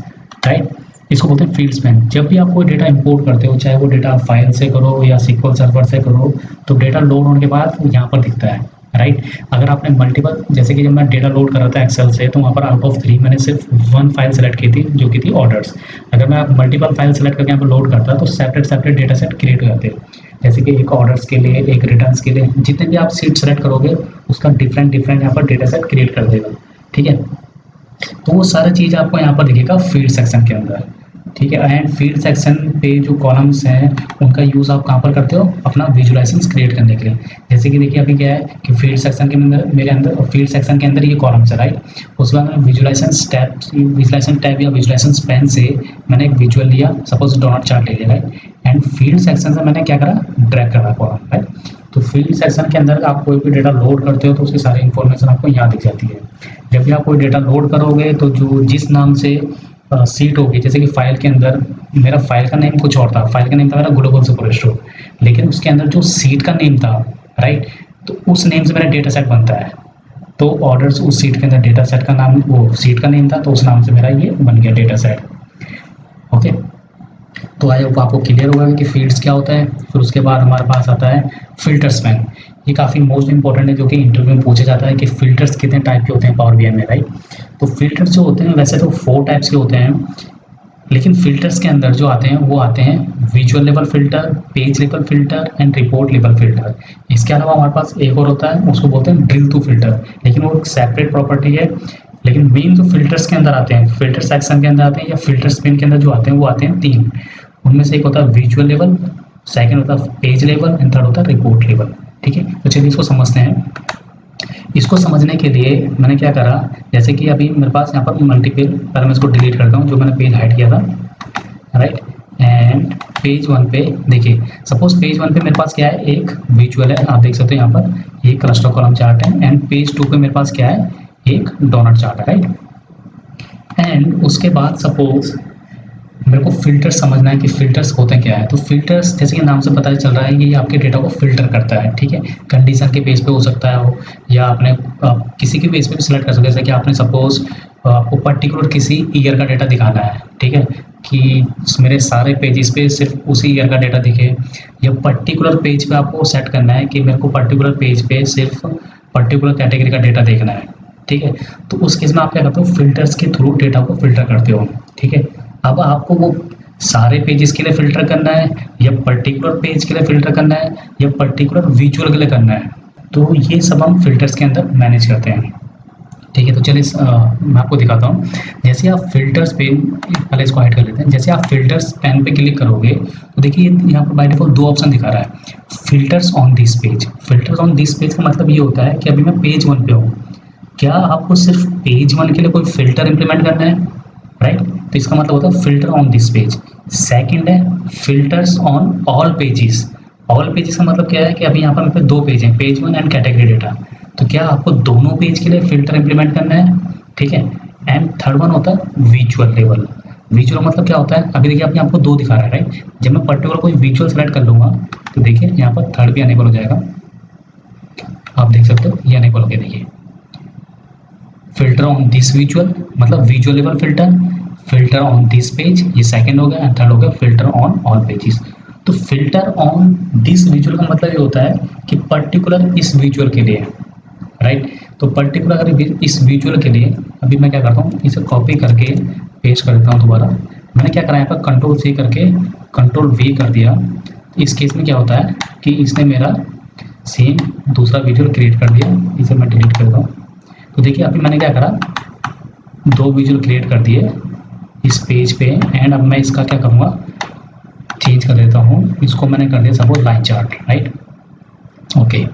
Speaker 1: राइट, इसको बोलते हैं फील्ड स्पैन। जब भी आप कोई डेटा इंपोर्ट करते हो, चाहे वो डेटा आप फाइल से करो या SQL सर्वर से करो, तो डेटा लोड होने के बाद यहाँ पर दिखता है, राइट। अगर आपने मल्टीपल, जैसे कि जब मैं डेटा लोड कर रहा था एक्सेल से, तो वहाँ पर आउट ऑफ 3 मैंने सिर्फ 1 फाइल सेलेक्ट की थी जो कि थी ऑर्डर्स। अगर मैं मल्टीपल फाइल सेलेक्ट करके यहाँ पर लोड करता तो सेपरेट डेटा सेट क्रिएट हो जाते, जैसे कि एक ऑर्डर्स के लिए, एक रिटर्न्स के लिए, जितने भी आप सीट सेलेक्ट करोगे उसका डिफरेंट यहाँ पर डेटा सेट क्रिएट कर देगा, ठीक है। तो वो सारी चीज़ आपको यहाँ पर दिखेगा फील्ड सेक्शन के अंदर, ठीक है। एंड फील्ड सेक्शन पे जो कॉलम्स हैं उनका यूज़ आप कहाँ पर करते हो, अपना विजुअलाइजेशंस क्रिएट करने के लिए। जैसे कि देखिए अभी क्या है कि फील्ड सेक्शन के अंदर मेरे अंदर फील्ड सेक्शन के अंदर ये कॉलम्स है, राइट। उसके बाद मैं विजुअलाइजेशन टैब या विजुअलाइजेशन पेन से मैंने एक विजुअल लिया, सपोज डोनट चार्ट ले लिया, राइट। एंड फील्ड सेक्शन से मैंने क्या करा, ड्रैग करा कॉलम, राइट। तो फील्ड सेक्शन के अंदर आप कोई भी डेटा लोड करते हो तो उसकी सारी इन्फॉर्मेशन आपको यहाँ दिख जाती है। जब भी आप कोई डेटा लोड करोगे तो जो जिस नाम से सीट होगी, जैसे कि फाइल के अंदर मेरा फाइल का नेम कुछ और था, फाइल का नेम था मेरा ग्लोबल सुपर स्टोर, लेकिन उसके अंदर जो सीट का नेम था, राइट, तो उस नेम से मेरा डेटा सेट बनता है। तो ऑर्डर्स उस सीट के अंदर डेटा सेट का नाम, वो सीट का नेम था, तो उस नाम से मेरा ये बन गया डेटा सेट। ओके, तो आई होप आपको क्लियर होगा कि फील्ड्स क्या होता है। फिर उसके बाद हमारे पास आता है फिल्टर स्पैन। ये काफ़ी मोस्ट इंपॉर्टेंट है, जो कि इंटरव्यू में पूछा जाता है कि फिल्टर्स कितने टाइप के होते हैं पावर बीआई में, राइट। तो फिल्टर्स जो होते हैं वैसे तो 4 टाइप्स के होते हैं, लेकिन फिल्टर्स के अंदर जो आते हैं वो आते हैं visual level filter, page level filter and report level filter. इसके अलावा हमारे पास एक और होता है, उसको बोलते हैं ड्रिल टू फिल्टर, लेकिन वो एक सेपरेट प्रॉपर्टी है। लेकिन मेन जो फिल्टर्स के अंदर आते हैं, फिल्टर सेक्शन के अंदर आते हैं या फिल्टर स्पिन के अंदर जो आते हैं वो आते हैं 3। उनमें से एक होता है विजुअल लेवल, सेकंड होता है पेज लेवल एंड थर्ड होता है रिपोर्ट लेवल, ठीक है। तो चलिए इसको समझते हैं। इसको समझने के लिए मैंने क्या करा, जैसे कि अभी मेरे पास यहाँ पर मल्टीपल, पहले मैं इसको डिलीट करता हूँ जो मैंने पेज हाइड किया था, राइट। एंड पेज 1 पे देखिए, सपोज पेज 1 पे मेरे पास क्या है, एक विजुअल है, आप देख सकते हो यहाँ पर ये क्लस्टर कॉलम चार्ट है। एंड पेज 2 पे मेरे पास क्या है, एक डोनट चार्ट है, राइट। एंड उसके बाद सपोज मेरे को फिल्टर समझना है कि फिल्टर्स होते क्या है। तो फिल्टर्स जैसे कि नाम से पता चल रहा है कि ये आपके डेटा को फिल्टर करता है, ठीक है। कंडीशन के बेस पे हो सकता है हो, या आपने किसी के बेस पे भी सिलेक्ट कर सकते हैं। जैसे कि आपने सपोज आपको पर्टिकुलर किसी ईयर का डेटा दिखाना है, ठीक है, कि मेरे सारे पेजेस पे सिर्फ उसी ईयर का डेटा दिखे, या पर्टिकुलर पेज पे आपको सेट करना है कि मेरे को पर्टिकुलर पेज पे सिर्फ पर्टिकुलर कैटेगरी का डेटा देखना है, ठीक है। तो उस केस में आप क्या करते हो, फिल्टर्स के थ्रू डेटा को फिल्टर करते हो, ठीक है। अब आपको वो सारे पेजेस के लिए फ़िल्टर करना है या पर्टिकुलर पेज के लिए फ़िल्टर करना है या पर्टिकुलर विजुअल के लिए करना है। तो ये सब हम फ़िल्टर्स के अंदर मैनेज करते हैं। ठीक है, तो चलिए मैं आपको दिखाता हूँ। जैसे आप फ़िल्टर्स पे, पहले इसको हाइड कर लेते हैं। जैसे आप फ़िल्टर्स पैन पे क्लिक करोगे तो देखिए यहाँ पर बाय डिफ़ॉल्ट 2 ऑप्शन दिखा रहा है। Filters on this page, filters on this page का मतलब ये होता है कि अभी मैं पेज 1 पे हूँ। क्या आपको सिर्फ पेज 1 के लिए कोई फ़िल्टर इम्प्लीमेंट करना है, राइट? तो इसका मतलब होता है filter on this page. Second है filters on all pages. All pages का मतलब क्या है कि अभी यहाँ पर मेरे पे 2 पेज हैं, पेज 1 एंड कैटेगरी डेटा। तो क्या आपको दोनों पेज के लिए फ़िल्टर इम्प्लीमेंट करना है, ठीक है? एंड थर्ड वन होता है विजुअल लेवल। विजुअल मतलब क्या होता है, अभी देखिए अभी आपको 2 दिखा रहा है, राइट? जब मैं पर्टिकुलर कोई विजुअल सेलेक्ट कर लूँगा तो देखिए यहाँ पर थर्ड भी अनेबल हो जाएगा। आप देख सकते हो ये अनेबल हो गया। देखिए फ़िल्टर ऑन दिस विजुअल मतलब visual level filter, filter on this page ये सेकंड हो गया एंड थर्ड हो गया फ़िल्टर ऑन ऑल पेजेस। तो फ़िल्टर ऑन दिस विजुअल का मतलब ये होता है कि पर्टिकुलर इस विजुअल के लिए, राइट? तो पर्टिकुलर अगर इस विजुअल के लिए अभी मैं क्या करता हूँ, इसे कॉपी करके पेस्ट कर देता हूँ दोबारा। मैंने क्या करा यहाँ पर कंट्रोल C करके कंट्रोल V कर दिया। इस केस में क्या होता है कि इसने मेरा सेम दूसरा विजुअल क्रिएट कर दिया। इसे मैं डिलीट करता हूँ। तो देखिए अभी मैंने क्या करा, 2 विजुअल क्रिएट कर दिए इस पेज पे एंड अब मैं इसका क्या करूँगा, चेंज कर देता हूँ। इसको मैंने कर दिया suppose line chart, right? Okay,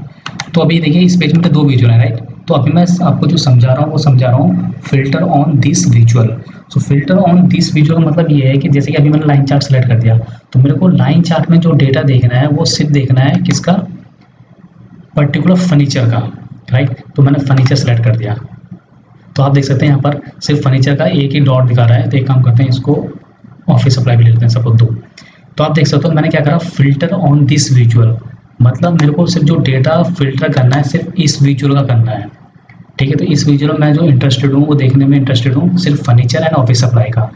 Speaker 1: तो अभी देखिए इस पेज में तो 2 विजुअल है, राइट? तो अभी मैं आपको जो समझा रहा हूँ वो समझा रहा हूँ filter on this visual. So filter on this visual का मतलब ये है कि जैसे कि अभी मैंने लाइन चार्ट सेलेक्ट कर दिया तो मेरे को लाइन चार्ट में जो डेटा देखना है वो सिर्फ देखना है किसका, पर्टिकुलर फर्नीचर का, राइट? तो मैंने फर्नीचर सेलेक्ट कर दिया। तो आप देख सकते हैं यहाँ पर सिर्फ फर्नीचर का एक ही डॉट दिखा रहा है। तो एक काम करते हैं, इसको ऑफिस सप्लाई भी ले लेते हैं सपोज 2। तो आप देख सकते हो मैंने क्या करा, फ़िल्टर ऑन दिस विजुअल मतलब मेरे को सिर्फ जो डेटा फ़िल्टर करना है सिर्फ इस विजुअल का करना है, ठीक है? तो इस विजुअल में मैं जो इंटरेस्टेड हूँ वो देखने में इंटरेस्टेड हूँ सिर्फ फर्नीचर एंड ऑफिस सप्लाई का।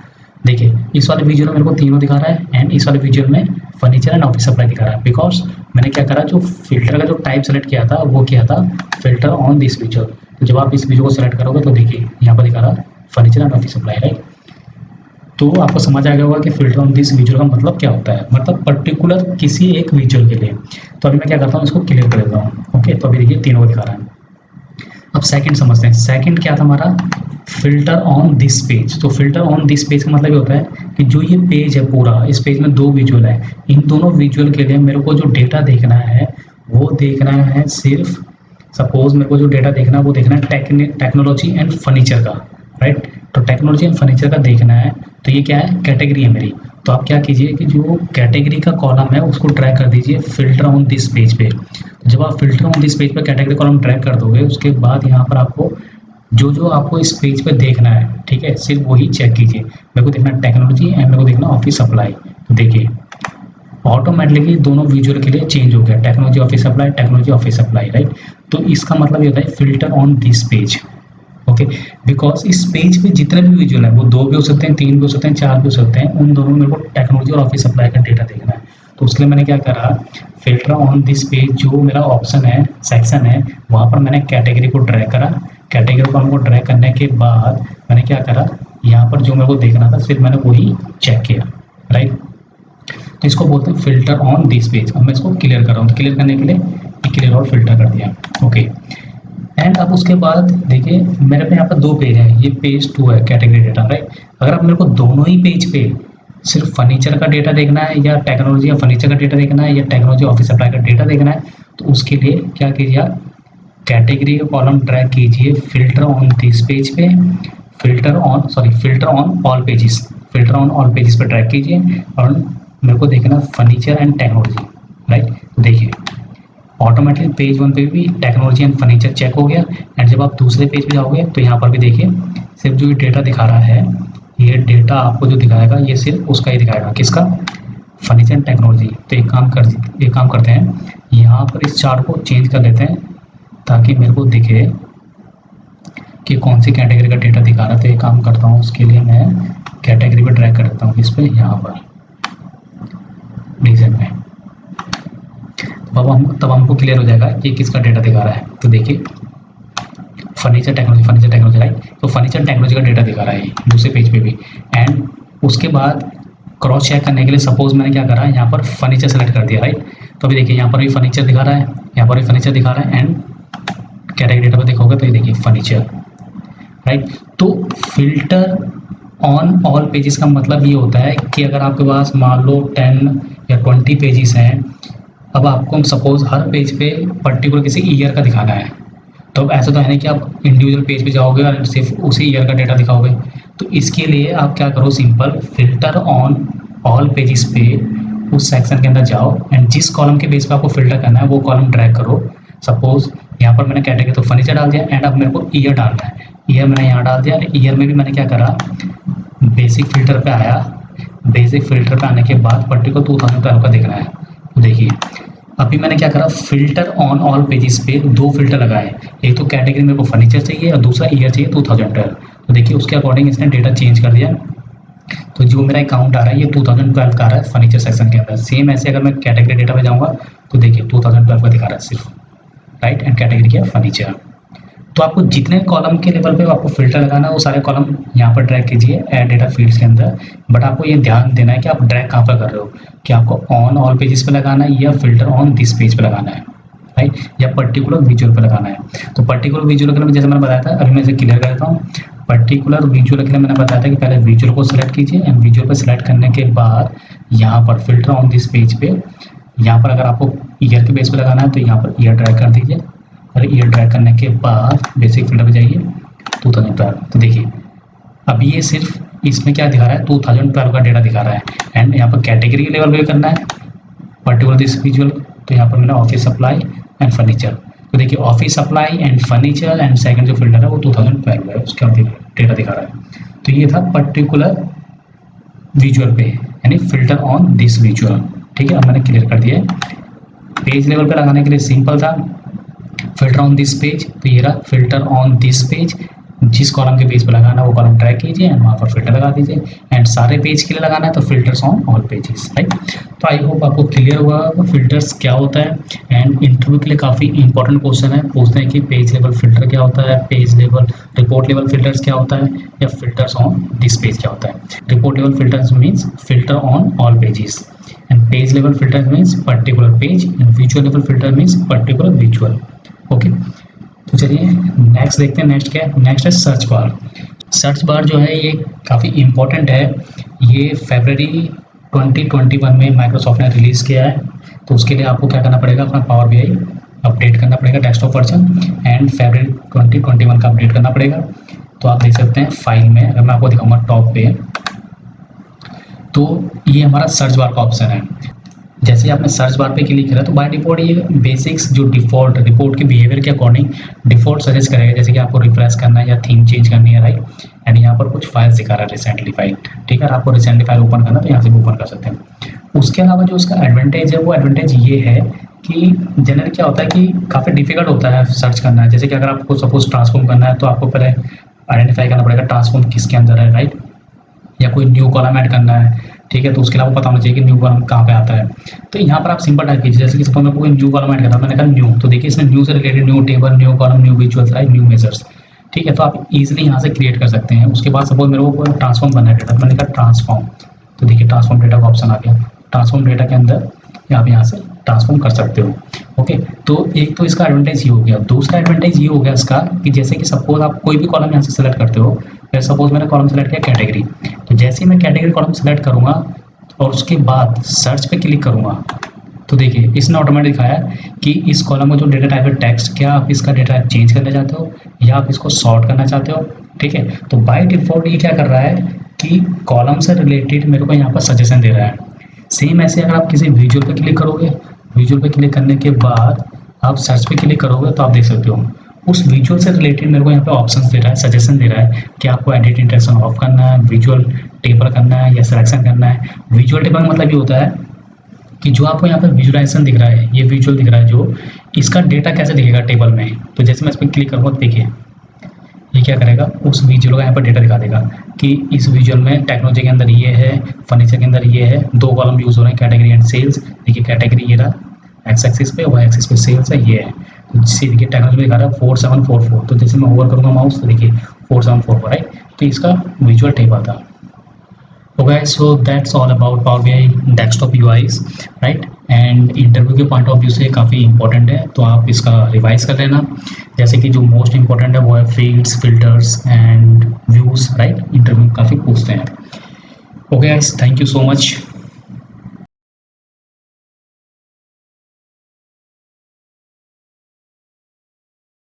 Speaker 1: देखिए इस वाले विजुअल में मेरे को तीनों दिखा रहा है एंड इस वाले विजुअल में फर्नीचर एंड ऑफिस सप्लाई दिखा रहा है। बिकॉज मैंने क्या करा, जो फिल्टर का जो टाइप सेलेक्ट किया था वो किया था फ़िल्टर ऑन दिस विजुअल। तो जब आप इस विजुअल को सेलेक्ट करोगे तो देखिए यहाँ पर दिखा रहा है furniture and office supply, right? तो आपको समझ आ गया होगा कि फ़िल्टर ऑन दिस विजुअल का मतलब क्या होता है, मतलब पर्टिकुलर किसी एक विजुअल के लिए। तो अभी मैं क्या करता हूँ, इसको क्लियर कर देता हूँ। ओके, तो अभी देखिए तीनों को दिखा रहा है। अब सेकंड समझते हैं। सेकंड क्या था हमारा, फ़िल्टर ऑन दिस पेज। तो फ़िल्टर ऑन दिस पेज का मतलब ये होता है कि जो ये पेज है पूरा, इस पेज में 2 विजुअल है, इन दोनों विजुअल के लिए मेरे को जो डेटा देखना है वो देखना है सिर्फ, सपोज मेरे को जो डेटा देखना है वो देखना है टेक्नोलॉजी एंड फर्नीचर का, राइट? तो टेक्नोलॉजी एंड फर्नीचर का देखना है। तो ये क्या है, कैटेगरी है मेरी। तो आप क्या कीजिए कि जो कैटेगरी का कॉलम है उसको ड्रैग कर दीजिए फ़िल्टर ऑन दिस पेज पे। जब आप फ़िल्टर ऑन दिस पेज पे कैटेगरी कॉलम ड्रैग कर दोगे उसके बाद यहाँ पर आपको जो जो आपको इस पेज पे देखना है, ठीक है, सिर्फ वही चेक कीजिए। मेरे को देखना टेक्नोलॉजी एंड मेरे को देखना ऑफिस सप्लाई। तो देखिए ऑटोमेटिकली दोनों विजुअल के लिए चेंज हो गया, technology office supply, technology office supply, right? तो इसका मतलब ये होता है filter on this page. Okay, because इस पेज पे जितने भी विजुअल है वो 2 भी हो सकते हैं, 3 भी हो सकते हैं, 4 भी हो सकते हैं, उन दोनों में मेरे को टेक्नोलॉजी और ऑफिस सप्लाई का डेटा देखना है। तो उसके लिए मैंने क्या करा, फ़िल्टर ऑन दिस पेज जो मेरा ऑप्शन है, सेक्शन है, वहाँ पर मैंने कैटेगरी को ड्रैग करा। कैटेगरी को हमको ड्रैग करने के बाद मैंने क्या करा, यहाँ पर जो मेरे को देखना था सिर्फ मैंने वही चेक किया, राइट? तो इसको बोलते हैं फ़िल्टर ऑन दिस पेज। अब मैं इसको क्लियर कर रहा हूँ। तो क्लियर करने के लिए क्लियर और फ़िल्टर कर दिया। ओके, एंड अब उसके बाद देखिए मेरे पे यहाँ पर 2 पेज हैं, ये पेज 2 है कैटेगरी डेटा, राइट? अगर आप मेरे को दोनों ही पेज पे सिर्फ फर्नीचर का डेटा देखना है या टेक्नोलॉजी या फर्नीचर का डेटा देखना है या टेक्नोलॉजी ऑफिस सप्लाई का डेटा देखना है तो उसके लिए क्या कीजिए आप, कैटेगरी का कॉलम ड्रैग कीजिए फ़िल्टर ऑन दिस पेज पे, filter on all pages, filter on all pages पे ड्रैग कीजिए और मेरे को देखना फर्नीचर एंड टेक्नोलॉजी, राइट? देखिए ऑटोमेटिकली पेज 1 पे भी टेक्नोलॉजी एंड फर्नीचर चेक हो गया एंड जब आप दूसरे पेज पे जाओगे तो यहाँ पर भी देखिए सिर्फ जो ये डेटा दिखा रहा है, ये डेटा आपको जो दिखाएगा ये सिर्फ उसका ही दिखाएगा, किसका, फर्नीचर एंड टेक्नोलॉजी। तो एक काम करते हैं, यहाँ पर इस चार्ट को चेंज कर लेते हैं ताकि मेरे को दिखे कि कौन सी कैटेगरी का डेटा दिखा रहा था। एक काम करता हूँ, उसके लिए मैं कैटेगरी पर ड्रैग कर देता हूँ, इस पर यहाँ पर रीजन में। तब हमको क्लियर हो जाएगा कि किसका डेटा दिखा रहा है। तो देखिए फर्नीचर टेक्नोलॉजी, राइट? तो फर्नीचर टेक्नोलॉजी का डेटा दिखा रहा है दूसरे पेज पे भी। एंड उसके बाद क्रॉस चेक करने के लिए सपोज मैंने क्या करा, यहाँ पर फर्नीचर सेलेक्ट कर दिया, राइट। तो अभी देखिए यहाँ पर भी फर्नीचर दिखा रहा है, यहाँ पर भी फर्नीचर दिखा रहा है, एंड कैटेगरी डेटा पर देखोगे तो ये देखिए फर्नीचर, राइट। तो फिल्टर ऑन ऑल पेजेस का मतलब ये होता है कि अगर आपके पास मान लो 10 या 20 पेजेस हैं, अब आपको सपोज हर पेज पे पर्टिकुलर किसी ईयर का दिखाना है, तो अब ऐसा तो है नहीं कि आप इंडिविजुअल पेज पे जाओगे और सिर्फ उसी ईयर का डेटा दिखाओगे। तो इसके लिए आप क्या करो, simple filter on all pages पे उस सेक्शन के अंदर जाओ एंड जिस कॉलम के बेस पे आपको फिल्टर करना है वो कॉलम ड्रैग करो। सपोज यहाँ पर मैंने कैटेगरी तो फर्नीचर डाल दिया एंड अब मेरे को ईयर डालना है, ईयर मैंने यहाँ डाल दिया। ईयर में भी मैंने क्या करा, बेसिक फिल्टर पे आया, बेसिक फिल्टर पे आने के बाद पर्टिकुलर 2012 का देखना है। तो देखिए अभी मैंने क्या करा, फिल्टर ऑन ऑल पेजेस पे 2 फिल्टर लगाए, एक तो कैटेगरी मेरे को फर्नीचर चाहिए और दूसरा ईयर चाहिए 2012। तो देखिए उसके अकॉर्डिंग इसने डेटा चेंज कर दिया। तो जो मेरा अकाउंट आ रहा है ये 2012 का आ रहा है फर्नीचर सेक्शन के अंदर। सेम ऐसे अगर मैं कैटेगरी डेटा पे जाऊँगा तो देखिए 2012 का दिखा रहा है सिर्फ, राइट। एंड कैटेगरी क्या है, फर्नीचर। तो आपको जितने कॉलम के लेवल पे आपको फिल्टर लगाना है वो सारे कॉलम यहाँ पर ड्रैग कीजिए ऐड डेटा फील्ड्स के अंदर। बट आपको ये ध्यान देना है कि आप ड्रैग कहाँ पर कर रहे हो, कि आपको ऑन ऑल पेजेस पे लगाना है या फिल्टर ऑन दिस पेज पे लगाना है, राइट, या पर्टिकुलर विजुअल पे लगाना है। तो पर्टिकुलर विजुअल के लिए जैसे मैंने बताया था, अभी मैं इसे क्लियर कर देता हूँ। पर्टिकुलर विजुअल के लिए मैंने बताया था कि पहले विजुअल को सिलेक्ट कीजिए एंड विजुअल पर सिलेक्ट करने के बाद यहाँ पर फिल्टर ऑन दिस पेज पे, यहाँ पर अगर आपको ईयर के बेस पे लगाना है तो यहाँ पर ईयर ड्रैग कर दीजिए और ईयर ड्रैग करने के बाद बेसिक फिल्टर पे जाइए 2012। तो देखिए अभी ये सिर्फ इसमें क्या दिखा रहा है, 2012 का डेटा दिखा रहा है। एंड यहाँ पर कैटेगरी के लेवल पे करना है पर्टिकुलर दिस विजुअल, तो यहाँ पर मैंने ऑफिस सप्लाई एंड फर्नीचर। तो देखिए office supply and furniture and second जो फिल्टर है वो 2012 है, उसका डेटा दिखा रहा है। तो ये था पर्टिकुलर विजुअल पे, यानी फिल्टर ऑन दिस विजुअल, ठीक है। अब मैंने क्लियर कर दिया है। पेज लेवल पे लगाने के लिए सिंपल था, फिल्टर ऑन दिस पेज, तो ये रहा फिल्टर ऑन दिस पेज। जिस कॉलम के पेज पे लगाना है वो कॉलम ड्रैग कीजिए एंड वहाँ पर फिल्टर लगा दीजिए। एंड सारे पेज के लिए लगाना है तो filters on all pages, right. तो आई होप आपको क्लियर हुआ फिल्टर्स क्या होता है। एंड इंटरव्यू के लिए काफ़ी इंपॉर्टेंट क्वेश्चन है, पूछते हैं कि पेज लेवल फिल्टर क्या होता है, page level report level filters क्या होता है, या फिल्टर्स ऑन दिस पेज क्या होता है। Report level filters means filter on all pages and page level filter means particular page and visual level filter means particular visual. Okay, तो चलिए next देखते हैं। नेक्स्ट क्या है, नेक्स्ट है सर्च बार। सर्च बार जो है ये काफ़ी इम्पोर्टेंट है, ये फरवरी 2021 में माइक्रोसॉफ्ट ने रिलीज़ किया है। तो उसके लिए आपको क्या करना पड़ेगा, अपना पावर बीआई अपडेट करना पड़ेगा डेस्कटॉप वर्जन एंड फरवरी 2021 का अपडेट करना पड़ेगा। तो आप देख सकते हैं फाइल में, अगर मैं आपको दिखाऊंगा टॉप पे, तो ये हमारा सर्च बार का ऑप्शन है। जैसे ही आपने सर्च बार पे क्लिक करा तो बाय डिफॉल्ट ये बेसिक्स जो डिफॉल्ट रिपोर्ट के बिहेवियर के अकॉर्डिंग डिफॉल्ट सजेस्ट करेगा, जैसे कि आपको रिफ्रेश करना है या थीम चेंज करनी है, राइट। एंड यहाँ पर कुछ फाइल्स दिखा रहा है रिसेंटली फाइल, ठीक है। आप रिसेंटली फाइल ओपन करना तो यहाँ से ओपन कर सकते हैं। उसके अलावा जो उसका एडवांटेज है वो एडवांटेज ये है कि जनरली क्या होता है कि काफ़ी डिफिकल्ट होता है सर्च करना है। जैसे कि अगर आपको सपोज ट्रांसफॉर्म करना है तो आपको पहले आइडेंटिफाई करना पड़ेगा ट्रांसफॉर्म किसके अंदर है, राइट, या कोई न्यू कॉलम ऐड करना है, ठीक है। तो उसके अलावा पता होना चाहिए कि न्यू कॉलम कहाँ पे आता है। तो यहाँ पर आप सिंपल टाइप कीजिए, जैसे कि सपोज मैं कोई न्यू कॉलम ऐड करता हूँ, मैंने कहा न्यू, तो देखिए इसमें न्यू से related new table, new column, new visuals, right, new measures, ठीक है। तो आप इजीली यहाँ से क्रिएट कर सकते हैं। उसके बाद सपोज मेरे को ट्रांसफॉर्म करना है डेटा, मैंने कहा ट्रांसफॉर्म, तो देखिए ट्रांसफॉर्म डेटा का ऑप्शन आ गया। ट्रांसफॉर्म डेटा के अंदर आप यहाँ से ट्रांसफॉर्म कर सकते हो। ओके, तो एक तो इसका एडवांटेज ये हो गया। दूसरा एडवांटेज ये हो गया इसका कि जैसे कि सपोज आप कोई भी कॉलम यहाँ से सेलेक्ट करते हो, फिर सपोज मैंने कॉलम सेलेक्ट किया कैटेगरी, तो जैसे ही मैं कैटेगरी कॉलम सेलेक्ट करूँगा और उसके बाद सर्च पे क्लिक करूँगा तो देखिए इसने ऑटोमेटिक दिखाया कि इस कॉलम का जो डेटा टाइप है टेक्स्ट, क्या आप इसका डेटा टाइप चेंज करना चाहते हो या आप इसको सॉर्ट करना चाहते हो, ठीक है। तो बाय डिफॉल्ट ये क्या कर रहा है कि कॉलम से रिलेटेड मेरे को यहाँ पर सजेशन दे रहा है। सेम ऐसे अगर आप किसी विजुअल पे क्लिक करोगे, विजुअल पे क्लिक करने के बाद आप सर्च पे क्लिक करोगे तो आप देख सकते हो उस विजुअल से रिलेटेड मेरे को यहाँ पे ऑप्शन दे रहा है, सजेशन दे रहा है कि आपको एडिट इंटरेक्शन ऑफ करना है, विजुअल टेबल करना है या सिलेक्शन करना है। विजुअल टेबल का मतलब ये होता है कि जो आपको यहाँ पर विजुअलाइजेशन दिख रहा है, ये विजुअल दिख रहा है, जो इसका डेटा कैसे दिखेगा टेबल में। तो जैसे मैं इस पर क्लिक करूँगा तो देखिए ये क्या करेगा, उस विजुअल का यहाँ पर डेटा दिखा देगा कि इस विजुअल में टेक्नोलॉजी के अंदर ये है, फर्नीचर के अंदर ये है, 2 कॉलम यूज़ हो रहे हैं, कैटेगरी एंड सेल्स। देखिए कैटेगरी ये रहा एक्स एक्सिस पे, वाई एक्सिस पे सेल्स है, ये है। तो जिससे देखिए टेक्नोलॉजी दिखा रहा है 4744। तो जैसे मैं ओवर करूँगा माउस तो देखिए 4744, राइट। तो इसका विजुअल टेबल था। Guys, so that's all about Power BI Desktop UIs, right. And interview के पॉइंट ऑफ व्यू से काफ़ी इंपॉर्टेंट है, तो आप इसका रिवाइज कर लेना। जैसे कि जो मोस्ट इंपॉर्टेंट है वो है fields, filters and views, right. Interview काफ़ी पूछते हैं। Okay guys, thank you so much